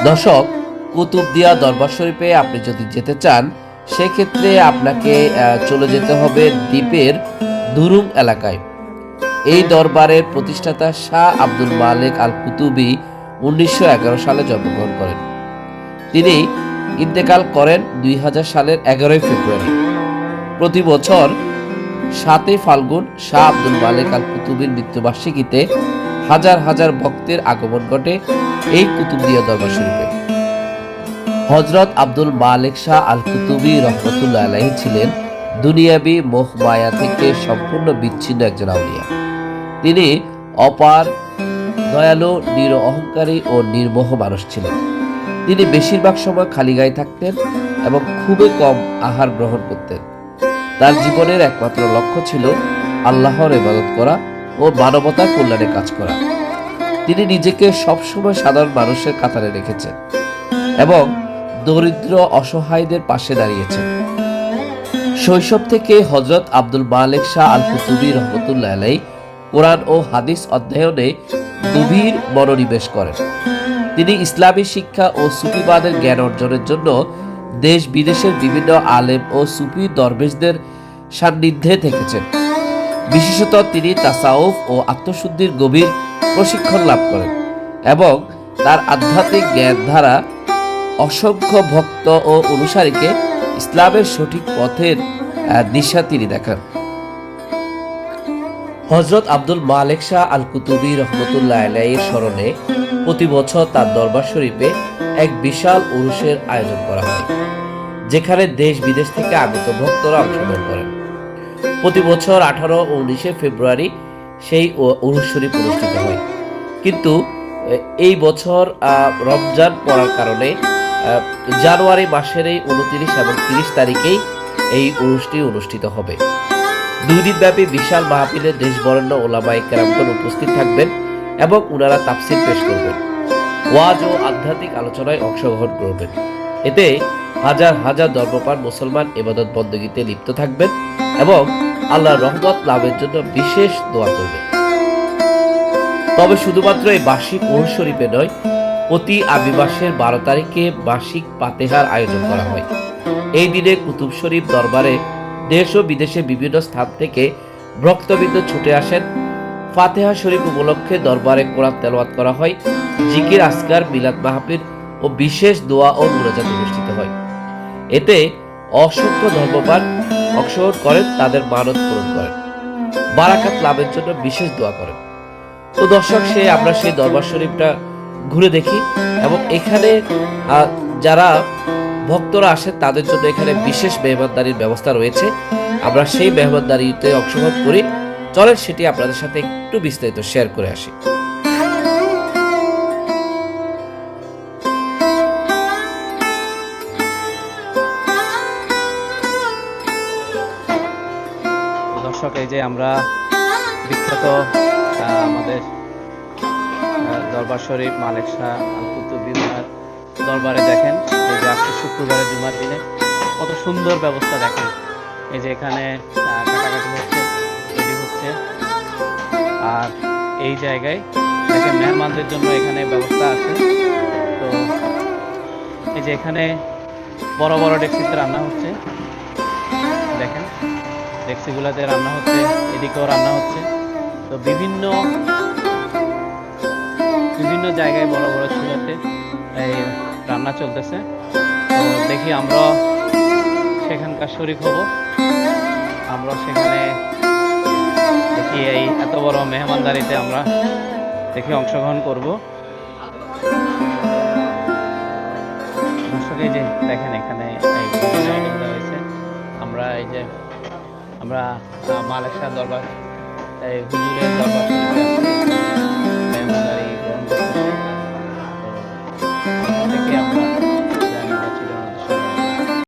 দর্শক, কুতুবদিয়া দরবার শরীফে আপনি যদি যেতে চান সেক্ষেত্রে আপনাকে চলে যেতে হবে দ্বীপের দুরুং এলাকায়। এই দরবারের প্রতিষ্ঠাতা শাহ আব্দুল মালেক আল কুতুবি 1911 সালে জন্মগ্রহণ করেন। তিনি ইন্তেকাল করেন 2000 সালের 11 ফেব্রুয়ারি। প্রতি বছর 7 ফাল্গুন শাহ আব্দুল মালেক আল কুতুবির মৃত্যুবার্ষিকীতে হাজার হাজার ভক্তের আগমন ঘটে এই কুতুবদিয়া দরবার শরীফে। হযরত আব্দুল মালেক শাহ আল কুতুবি রহমতুল্লাহ আলাইহি ছিলেন দুনিয়াবি মোহ মায়া থেকে সম্পূর্ণ বিচ্ছিন্ন একজন আউলিয়া। তিনি অপার দয়ালু, নিরঅহংকারী ও নির্মোহ মানুষ ছিলেন। তিনি বেশিরভাগ সময় খালি গায়ে থাকতেন এবং খুবই কম আহার গ্রহণ করতেন। তার জীবনের একমাত্র লক্ষ্য ছিল আল্লাহর ইবাদত করা ও মানবতার কল্যাণে কাজ করা। তিনি নিজেকে সবসময় সাধারণ মানুষের কাতারে রেখেছেন এবং দরিদ্র অসহায়দের পাশে দাঁড়িয়েছেন। শৈশব থেকে হযরত আব্দুল মালেক শাহ আল কুতুবি রহমতুল্লাহ আলাইহি কোরআন ও হাদিস অধ্যয়নে গভীর মনোনিবেশ করেন। তিনি ইসলামী শিক্ষা ও সুফিবাদের জ্ঞান অর্জনের জন্য দেশ বিদেশের বিভিন্ন আলেম ও সুফি দরবেশদের সান্নিধ্যে থেকেছেন। বিশেষত তিনি তাসাউফ ও আত্মশুদ্ধির গভীর প্রশিক্ষণ লাভ করেন এবং তার আধ্যাত্মিক জ্ঞান দ্বারা অসংখ্য ভক্ত ও অনুসারীকে ইসলামের সঠিক পথের দিশা তিনি দেখান। হযরত আব্দুল মালেক শাহ আল কুতুবি রহমতুল্লাহ আলাইহির স্মরণে প্রতি বছর তার দরবার শরীফে এক বিশাল উরুসের আয়োজন করা হয়, যেখানে দেশ বিদেশ থেকে আগত ভক্তরা অংশগ্রহণ করেন। প্রতি বছর 18 ও 19 ফেব্রুয়ারি সেই উরুস শরীফ অনুষ্ঠিত হয়, কিন্তু এই বছর রমজান পড়ার কারণে জানুয়ারি মাসের এই 29 এবং 30 তারিখেই এই উরুসটি অনুষ্ঠিত হবে। 2 দিন ব্যাপী বিশাল মাহফিলে দেশ বরেণ্য ওলামায়ে কেরামগণ উপস্থিত থাকবেন এবং ওনারা তাফসীর পেশ করবেন, ওয়াজ ও আধ্যাত্মিক আলোচনায় অংশগ্রহণ করবেন। এতে হাজার হাজার ধর্মপ্রাণ মুসলমান ইবাদত বন্দেগীতে লিপ্ত থাকবেন এবং আল্লাহর রহমত লাভের জন্য বিশেষ দোয়া করবেন। তবে শুধুমাত্র এই বার্ষিক উরুস শরীফে নয়, প্রতি আরবি মাসের 12 তারিখে বার্ষিক ফাতেহার আয়োজন করা হয়। এই দিনে কুতুব শরীফ দরবারে দেশ ও বিদেশে বিভিন্ন স্থান থেকে ভক্তবৃন্দ ছুটে আসেন। ফাতেহা শরীফ উপলক্ষে দরবারে কোরআন তেলাওয়াত করা হয়, জিকির, আজকার, মিলাদ মাহফিল ও বিশেষ দোয়া ও মুনাজাত অনুষ্ঠিত হয়। এতে অসংখ্য ধর্মপ্রাণ অংশগ্রহণ করেন, তাদের মানত পূরণ করেন, বারাকাত লাভের জন্য বিশেষ দোয়া করেন। তো দর্শক, আমরা সেই দরবার শরীফটা ঘুরে দেখি এবং এখানে যারা ভক্তরা আসেন তাদের জন্য এখানে বিশেষ মেহমানদারির ব্যবস্থা রয়েছে। আমরা সেই মেহমানদারিতে অংশগ্রহণ করি। চলেন সেটি আপনাদের সাথে একটু বিস্তারিত শেয়ার করে আসি। দর্শক, এই যে আমরা বিখ্যাত আমাদের দরবার শরীফ মালেক শাহ আল কুতুবি দরবারে দেখেন, এই যে আজকে শুক্রবারের জুমার দিনে কত সুন্দর ব্যবস্থা দেখেন। এই যে এখানে কাটাকাটি হচ্ছে, তৈরি হচ্ছে, আর এই জায়গায় দেখেন মেহমানদের জন্য এখানে ব্যবস্থা আছে। তো এই যে এখানে বড় বড় ডেকচিতে রান্না হচ্ছে, দেখেন ডেকচিগুলোতে রান্না হচ্ছে, এদিকেও রান্না হচ্ছে। তো বিভিন্ন জায়গায় বড় বড় চুলাতে এই রান্না চলতেছে। তো দেখি আমরা সেখানকার শরীক হব, আমরা সেখানে দেখি এই এত বড় মেহমানদারিতে আমরা দেখি অংশগ্রহণ করব। দর্শক, এই যে দেখেন এখানে হয়েছে, আমরা এই যে মালেক শাহ দরবার, এই হুজুরের দরবার মেহমানদারি